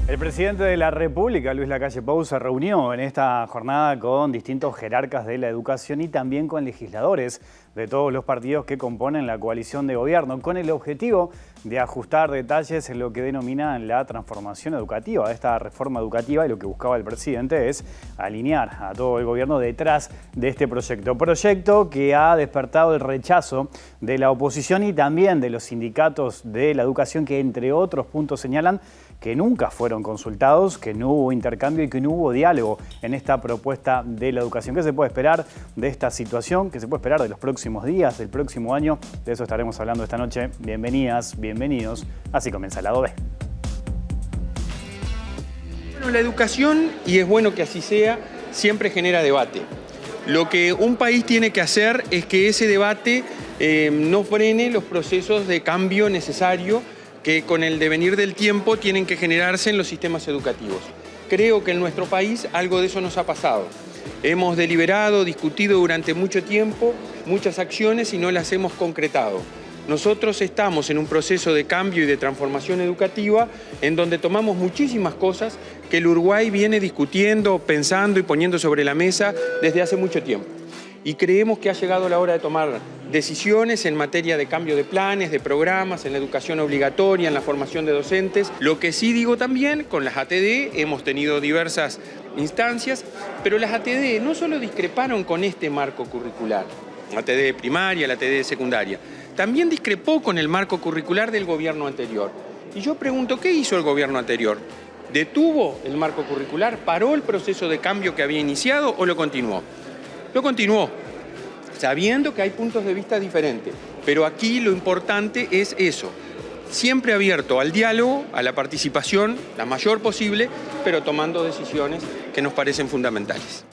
El presidente de la República, Luis Lacalle Pou, se reunió en esta jornada con distintos jerarcas de la educación y también con legisladores de todos los partidos que componen la coalición de gobierno, con el objetivo de ajustar detalles en lo que denomina la transformación educativa, esta reforma educativa, y lo que buscaba el presidente es alinear a todo el gobierno detrás de este proyecto que ha despertado el rechazo de la oposición y también de los sindicatos de la educación, que entre otros puntos señalan que nunca fueron consultados, que no hubo intercambio y que no hubo diálogo en esta propuesta de la educación. ¿Qué se puede esperar de esta situación? ¿Qué se puede esperar de los próximos días, del próximo año? De eso estaremos hablando esta noche. Bienvenidas, bienvenidos. Así comienza el lado B. Bueno, la educación, y es bueno que así sea, siempre genera debate. Lo que un país tiene que hacer es que ese debate no frene los procesos de cambio necesario que con el devenir del tiempo tienen que generarse en los sistemas educativos. Creo que en nuestro país algo de eso nos ha pasado. Hemos deliberado, discutido durante mucho tiempo muchas acciones y no las hemos concretado. Nosotros estamos en un proceso de cambio y de transformación educativa en donde tomamos muchísimas cosas que el Uruguay viene discutiendo, pensando y poniendo sobre la mesa desde hace mucho tiempo. Y creemos que ha llegado la hora de tomar decisiones en materia de cambio de planes, de programas, en la educación obligatoria, en la formación de docentes. Lo que sí digo también, con las ATD hemos tenido diversas instancias, pero las ATD no solo discreparon con este marco curricular, la ATD primaria, la ATD secundaria, también discrepó con el marco curricular del gobierno anterior. Y yo pregunto, ¿qué hizo el gobierno anterior? ¿Detuvo el marco curricular? ¿Paró el proceso de cambio que había iniciado o lo continuó? Lo continuó, sabiendo que hay puntos de vista diferentes. Pero aquí lo importante es eso, siempre abierto al diálogo, a la participación, la mayor posible, pero tomando decisiones que nos parecen fundamentales.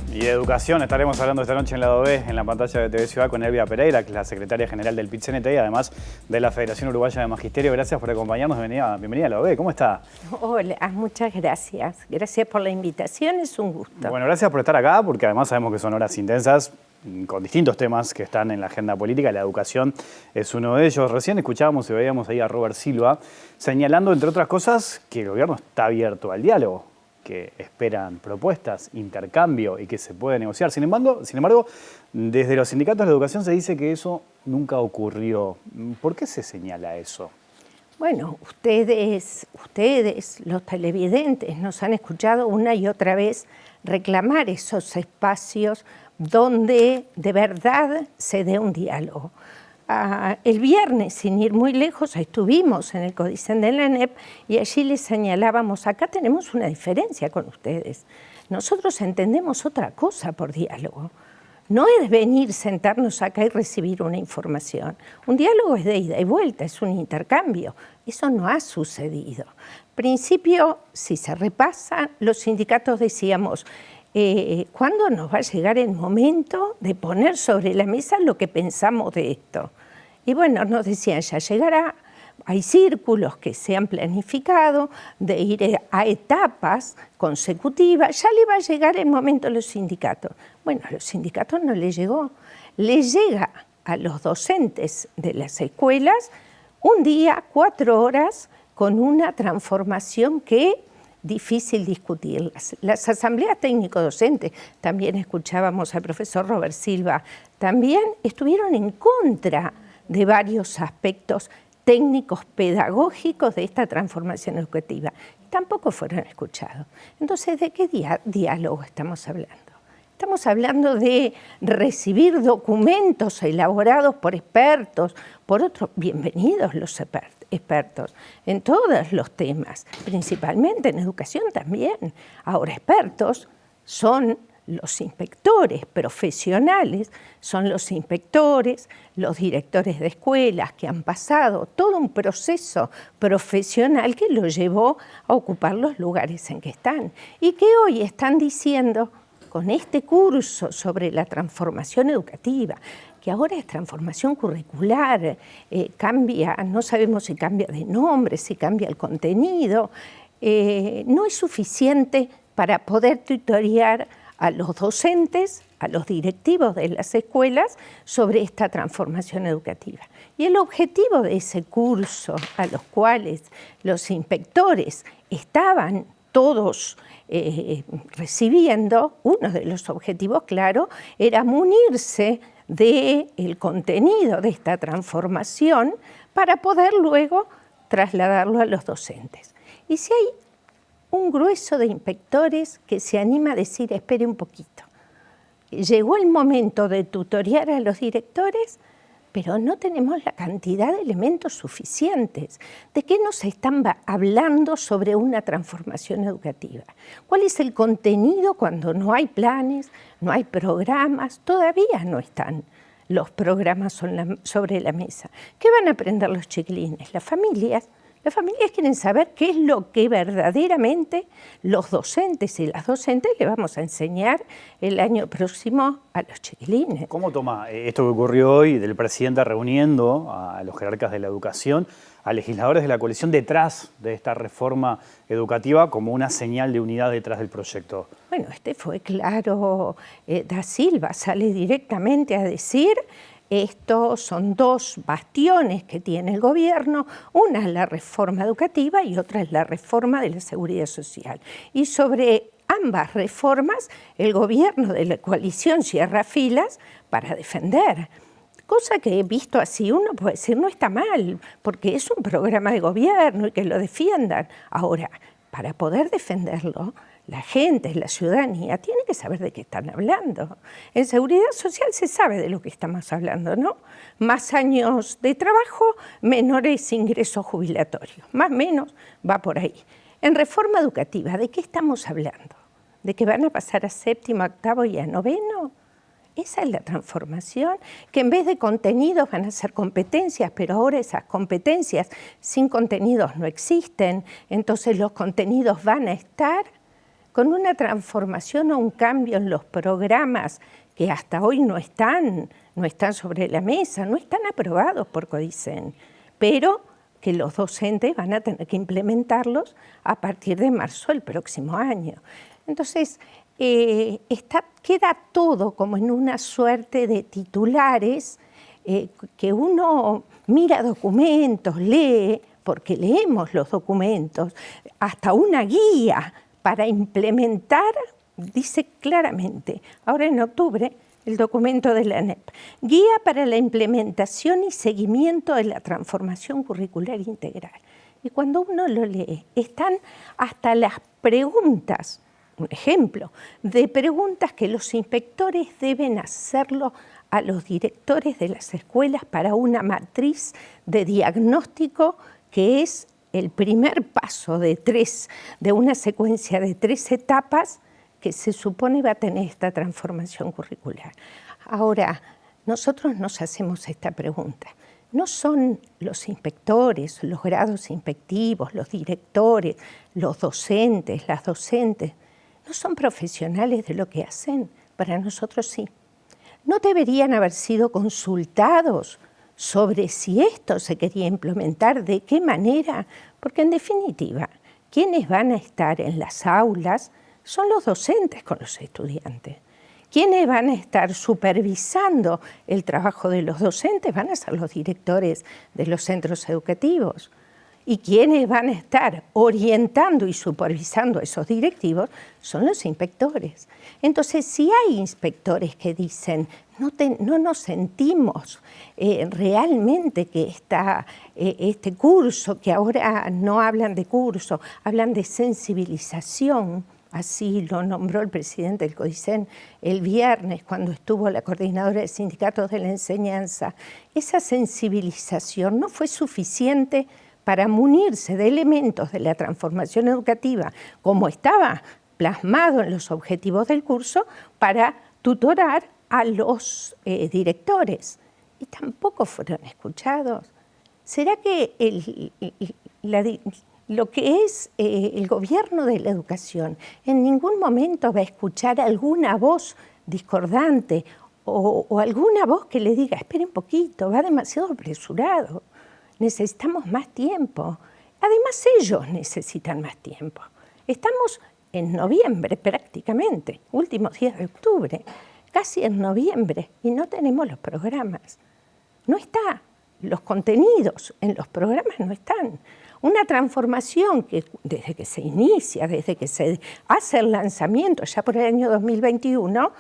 Y de educación estaremos hablando esta noche en Lado B, en la pantalla de TV Ciudad, con Elvia Pereira, que es la secretaria general del PIT-CNT y además de la Federación Uruguaya de Magisterio. Gracias por acompañarnos. Bienvenida a Lado B. ¿Cómo está? Hola, muchas gracias. Gracias por la invitación, es un gusto. Bueno, gracias por estar acá, porque además sabemos que son horas intensas con distintos temas que están en la agenda política. La educación es uno de ellos. Recién escuchábamos y veíamos ahí a Robert Silva señalando, entre otras cosas, que el gobierno está abierto al diálogo, que esperan propuestas, intercambio y que se puede negociar. Sin embargo, desde los sindicatos de la educación se dice que eso nunca ocurrió. ¿Por qué se señala eso? Bueno, ustedes, los televidentes, nos han escuchado una y otra vez reclamar esos espacios donde de verdad se dé un diálogo. El viernes, sin ir muy lejos, estuvimos en el Codicen de la ANEP y allí les señalábamos, acá tenemos una diferencia con ustedes. Nosotros entendemos otra cosa por diálogo. No es venir, sentarnos acá y recibir una información. Un diálogo es de ida y vuelta, es un intercambio. Eso no ha sucedido. Al principio, si se repasa, los sindicatos decíamos, ¿cuándo nos va a llegar el momento de poner sobre la mesa lo que pensamos de esto? Y bueno, nos decían, ya llegará, hay círculos que se han planificado de ir a etapas consecutivas, ya le va a llegar el momento a los sindicatos. Bueno, a los sindicatos no les llegó, les llega a los docentes de las escuelas un día, 4 horas, con una transformación que difícil discutirlas. Las asambleas técnico-docentes, también escuchábamos al profesor Robert Silva, también estuvieron en contra de varios aspectos técnicos pedagógicos de esta transformación educativa. Tampoco fueron escuchados. Entonces, ¿de qué diálogo estamos hablando? Estamos hablando de recibir documentos elaborados por expertos, por otros. Bienvenidos los expertos en todos los temas, principalmente en educación también. Ahora, expertos son los inspectores profesionales, son los inspectores, los directores de escuelas que han pasado todo un proceso profesional que los llevó a ocupar los lugares en que están y que hoy están diciendo, con este curso sobre la transformación educativa, que ahora es transformación curricular, cambia, no sabemos si cambia de nombre, si cambia el contenido, no es suficiente para poder tutorear a los docentes a los directivos de las escuelas sobre esta transformación educativa. Y el objetivo de ese curso, a los cuales los inspectores estaban todos recibiendo, uno de los objetivos, claro, era munirse del contenido de esta transformación para poder luego trasladarlo a los docentes. Y si hay un grueso de inspectores que se anima a decir, espere un poquito, llegó el momento de tutorear a los directores, pero no tenemos la cantidad de elementos suficientes. ¿De qué nos están hablando sobre una transformación educativa? ¿Cuál es el contenido cuando no hay planes, no hay programas? Todavía no están los programas sobre la mesa. ¿Qué van a aprender los chiquilines? Las familias quieren saber qué es lo que verdaderamente los docentes y las docentes le vamos a enseñar el año próximo a los chiquilines. ¿Cómo toma esto que ocurrió hoy del presidente reuniendo a los jerarcas de la educación, a legisladores de la coalición detrás de esta reforma educativa como una señal de unidad detrás del proyecto? Bueno, fue claro, Da Silva sale directamente a decir: estos son dos bastiones que tiene el gobierno, una es la reforma educativa y otra es la reforma de la seguridad social. Y sobre ambas reformas el gobierno de la coalición cierra filas para defender. Cosa que visto así uno puede decir no está mal, porque es un programa de gobierno y que lo defiendan. Ahora, para poder defenderlo, la gente, la ciudadanía, tiene que saber de qué están hablando. En seguridad social se sabe de lo que estamos hablando, ¿no? Más años de trabajo, menores ingresos jubilatorios. Más o menos va por ahí. En reforma educativa, ¿de qué estamos hablando? ¿De que van a pasar a séptimo, a octavo y a noveno? Esa es la transformación, que en vez de contenidos van a ser competencias, pero ahora esas competencias sin contenidos no existen, entonces los contenidos van a estar con una transformación o un cambio en los programas que hasta hoy no están sobre la mesa, no están aprobados por Codicen, pero que los docentes van a tener que implementarlos a partir de marzo del próximo año. Entonces, queda todo como en una suerte de titulares que uno mira documentos, lee, porque leemos los documentos, hasta una guía para implementar, dice claramente, ahora en octubre, el documento de la ANEP, Guía para la implementación y seguimiento de la transformación curricular integral. Y cuando uno lo lee, están hasta las preguntas, un ejemplo, de preguntas que los inspectores deben hacerlo a los directores de las escuelas para una matriz de diagnóstico que es el primer paso de una secuencia de 3 etapas que se supone va a tener esta transformación curricular. Ahora, nosotros nos hacemos esta pregunta. No son los inspectores, los grados inspectivos, los directores, los docentes, las docentes, no son profesionales de lo que hacen. Para nosotros sí. No deberían haber sido consultados sobre si esto se quería implementar, de qué manera, porque en definitiva, quienes van a estar en las aulas son los docentes con los estudiantes. Quienes van a estar supervisando el trabajo de los docentes van a ser los directores de los centros educativos. Y quienes van a estar orientando y supervisando a esos directivos son los inspectores. Entonces, si hay inspectores que dicen no nos sentimos realmente que este curso, que ahora no hablan de curso, hablan de sensibilización, así lo nombró el presidente del Codicen el viernes cuando estuvo la coordinadora de sindicatos de la enseñanza, esa sensibilización no fue suficiente para munirse de elementos de la transformación educativa, como estaba plasmado en los objetivos del curso, para tutorar a los directores. Y tampoco fueron escuchados. ¿Será que lo que es el gobierno de la educación en ningún momento va a escuchar alguna voz discordante o alguna voz que le diga, espere un poquito, va demasiado apresurado? Necesitamos más tiempo. Además, ellos necesitan más tiempo. Estamos en noviembre prácticamente, últimos días de octubre. casi en noviembre y no tenemos los programas. No está. Los contenidos en los programas no están. Una transformación que desde que se inicia, desde que se hace el lanzamiento ya por el año 2021,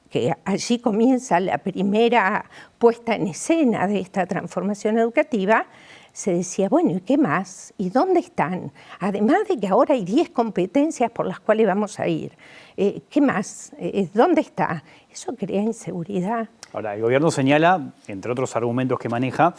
que allí comienza la primera puesta en escena de esta transformación educativa, se decía, bueno, ¿y qué más? ¿Y dónde están? Además de que ahora hay 10 competencias por las cuales vamos a ir. ¿Qué más? ¿Dónde está? Eso crea inseguridad. Ahora, el gobierno señala, entre otros argumentos que maneja,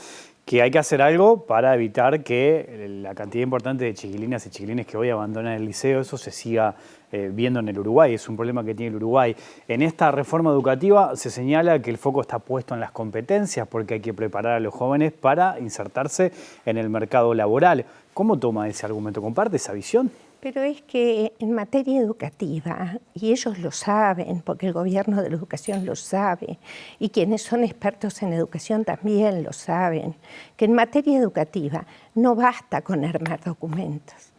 que hay que hacer algo para evitar que la cantidad importante de chiquilinas y chiquilines que hoy abandonan el liceo, eso se siga viendo en el Uruguay. Es un problema que tiene el Uruguay. En esta reforma educativa se señala que el foco está puesto en las competencias porque hay que preparar a los jóvenes para insertarse en el mercado laboral. ¿Cómo toma ese argumento? ¿Comparte esa visión? Pero es que en materia educativa, y ellos lo saben, porque el gobierno de la educación lo sabe, y quienes son expertos en educación también lo saben, que en materia educativa no basta con armar documentos.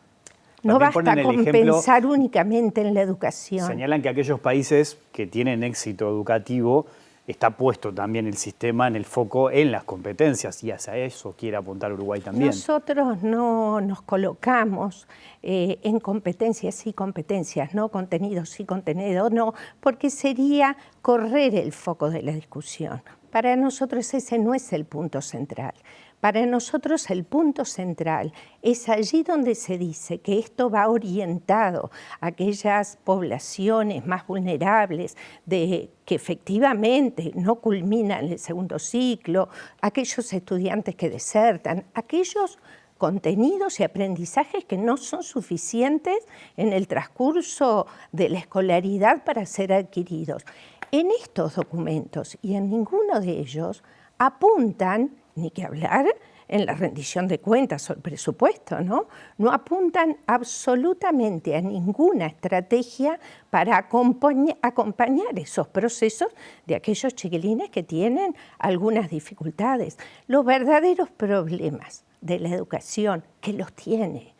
No basta con pensar únicamente en la educación. Señalan que aquellos países que tienen éxito educativo está puesto también el sistema en el foco en las competencias y hacia eso quiere apuntar Uruguay también. Nosotros no nos colocamos en competencias y competencias, no contenidos y contenidos, no, porque sería correr el foco de la discusión. Para nosotros ese no es el punto central. Para nosotros el punto central es allí donde se dice que esto va orientado a aquellas poblaciones más vulnerables que efectivamente no culminan el segundo ciclo, aquellos estudiantes que desertan, aquellos contenidos y aprendizajes que no son suficientes en el transcurso de la escolaridad para ser adquiridos. En estos documentos y en ninguno de ellos apuntan, ni que hablar en la rendición de cuentas o el presupuesto, ¿no? No apuntan absolutamente a ninguna estrategia para acompañar esos procesos de aquellos chiquilines que tienen algunas dificultades. Los verdaderos problemas de la educación, que los tiene,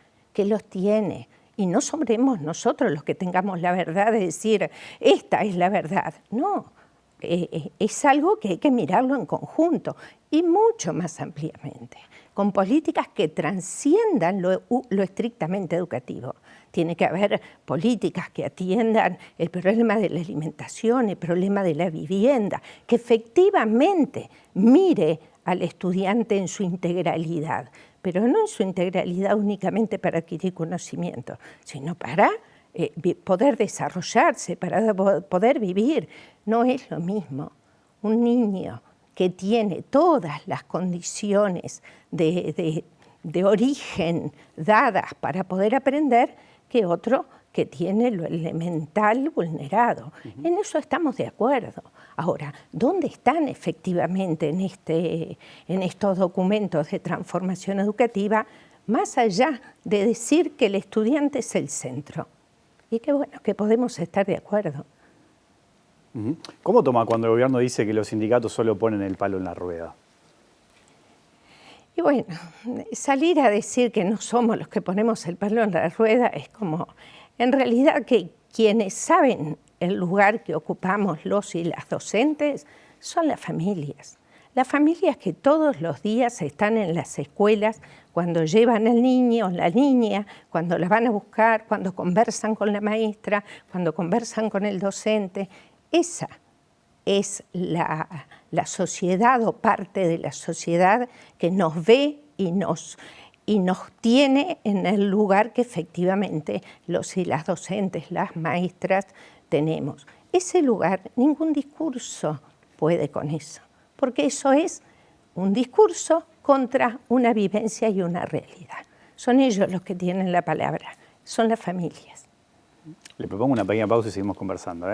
y no somos nosotros los que tengamos la verdad de decir, esta es la verdad, no. Es algo que hay que mirarlo en conjunto y mucho más ampliamente, con políticas que trasciendan lo estrictamente educativo. Tiene que haber políticas que atiendan el problema de la alimentación, el problema de la vivienda, que efectivamente mire al estudiante en su integralidad, pero no en su integralidad únicamente para adquirir conocimiento, sino para poder desarrollarse, para poder vivir. No es lo mismo un niño que tiene todas las condiciones de origen dadas para poder aprender que otro que tiene lo elemental vulnerado. En eso estamos de acuerdo. Ahora, ¿dónde están efectivamente en estos documentos de transformación educativa, más allá de decir que el estudiante es el centro? Y que bueno, que podemos estar de acuerdo. ¿Cómo toma cuando el gobierno dice que los sindicatos solo ponen el palo en la rueda? Y bueno, salir a decir que no somos los que ponemos el palo en la rueda es como, en realidad, que quienes saben el lugar que ocupamos los y las docentes son las familias. Las familias que todos los días están en las escuelas, cuando llevan al niño o la niña, cuando la van a buscar, cuando conversan con la maestra, cuando conversan con el docente. Esa es la sociedad o parte de la sociedad que nos ve y nos tiene en el lugar que efectivamente los y las docentes, las maestras tenemos. Ese lugar, ningún discurso puede con eso, porque eso es un discurso contra una vivencia y una realidad. Son ellos los que tienen la palabra, son las familias. Le propongo una pequeña pausa y seguimos conversando.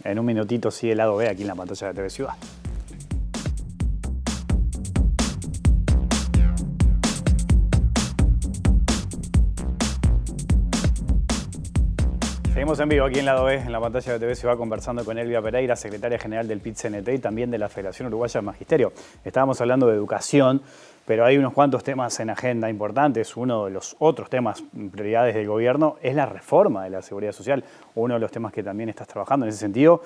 En un minutito sigue el lado B aquí en la pantalla de TV Ciudad. Seguimos en vivo aquí en Lado B, en la pantalla de TV Ciudad, conversando con Elvia Pereira, secretaria general del PIT-CNT y también de la Federación Uruguaya de Magisterio. Estábamos hablando de educación, pero hay unos cuantos temas en agenda importantes. Uno de los otros temas, prioridades del gobierno, es la reforma de la seguridad social, uno de los temas que también estás trabajando en ese sentido.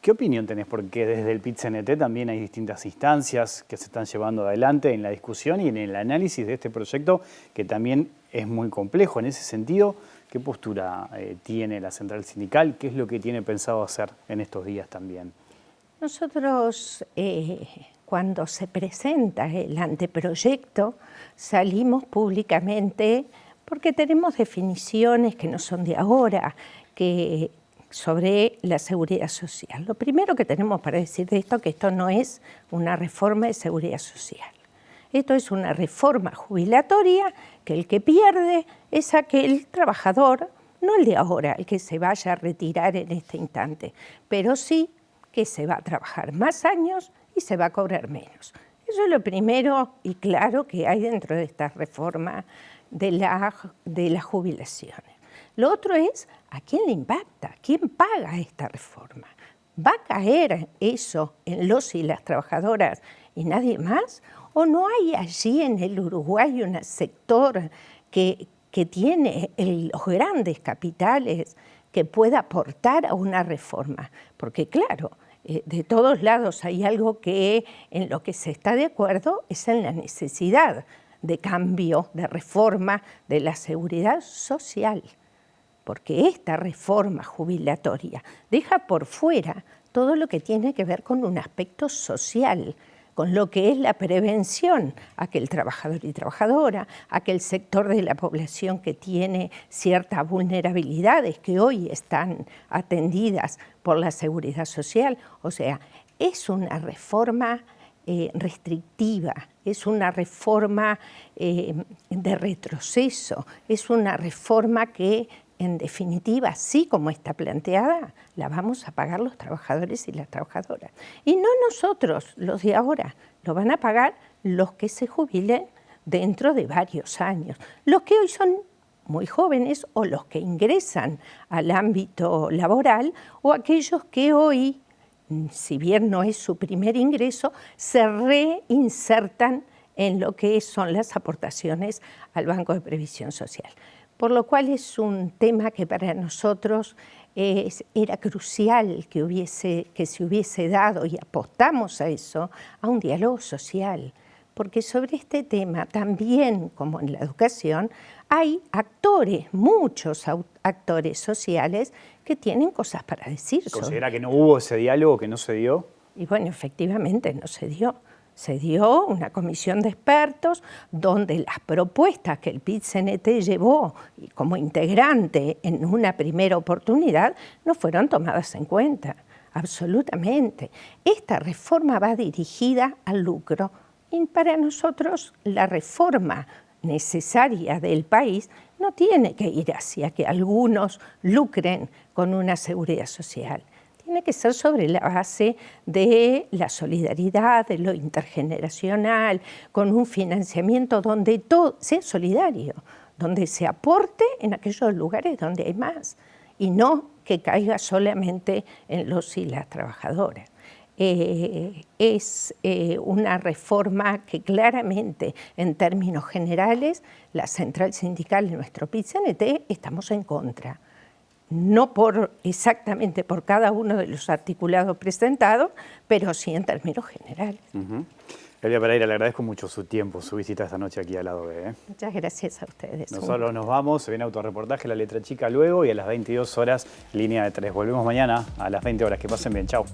¿Qué opinión tenés? Porque desde el PIT-CNT también hay distintas instancias que se están llevando adelante en la discusión y en el análisis de este proyecto, que también es muy complejo. En ese sentido, ¿qué postura tiene la central sindical? ¿Qué es lo que tiene pensado hacer en estos días también? Nosotros, cuando se presenta el anteproyecto, salimos públicamente porque tenemos definiciones que no son de ahora, sobre la seguridad social. Lo primero que tenemos para decir de esto es que esto no es una reforma de seguridad social. Esto es una reforma jubilatoria que el que pierde es aquel trabajador, no el de ahora, el que se vaya a retirar en este instante, pero sí que se va a trabajar más años y se va a cobrar menos. Eso es lo primero y claro que hay dentro de esta reforma de las jubilaciones. Lo otro es, ¿a quién le impacta? ¿Quién paga esta reforma? ¿Va a caer eso en los y las trabajadoras y nadie más? ¿O no hay allí en el Uruguay un sector que tiene los grandes capitales que pueda aportar a una reforma? Porque claro, de todos lados hay algo en lo que se está de acuerdo, es en la necesidad de cambio, de reforma de la seguridad social. Porque esta reforma jubilatoria deja por fuera todo lo que tiene que ver con un aspecto social, con lo que es la prevención a aquel trabajador y trabajadora, aquel sector de la población que tiene ciertas vulnerabilidades que hoy están atendidas por la seguridad social. O sea, es una reforma restrictiva, es una reforma de retroceso, es una reforma que en definitiva, así como está planteada, la vamos a pagar los trabajadores y las trabajadoras. Y no nosotros, los de ahora, lo van a pagar los que se jubilen dentro de varios años. Los que hoy son muy jóvenes o los que ingresan al ámbito laboral o aquellos que hoy, si bien no es su primer ingreso, se reinsertan en lo que son las aportaciones al Banco de Previsión Social. Por lo cual es un tema que para nosotros era crucial que se hubiese dado, y apostamos a eso, a un diálogo social. Porque sobre este tema, también como en la educación, hay actores, muchos actores sociales que tienen cosas para decir. ¿Considera que no hubo ese diálogo, que no se dio? Y bueno, efectivamente no se dio. Se dio una comisión de expertos donde las propuestas que el PIT-CNT llevó como integrante en una primera oportunidad no fueron tomadas en cuenta, absolutamente. Esta reforma va dirigida al lucro y para nosotros la reforma necesaria del país no tiene que ir hacia que algunos lucren con una seguridad social. Tiene que ser sobre la base de la solidaridad, de lo intergeneracional, con un financiamiento donde todo sea solidario, donde se aporte en aquellos lugares donde hay más y no que caiga solamente en los y las trabajadoras. Es una reforma que claramente, en términos generales, la central sindical de nuestro PIT-CNT estamos en contra. No exactamente por cada uno de los articulados presentados, pero sí en términos generales. Elvia Pereira, le agradezco mucho su tiempo, su visita esta noche aquí al lado de... Muchas gracias a ustedes. Nosotros nos vamos, se viene autorreportaje La Letra Chica luego y a las 22 horas, Línea de 3. Volvemos mañana a las 20 horas. Que pasen bien, chao.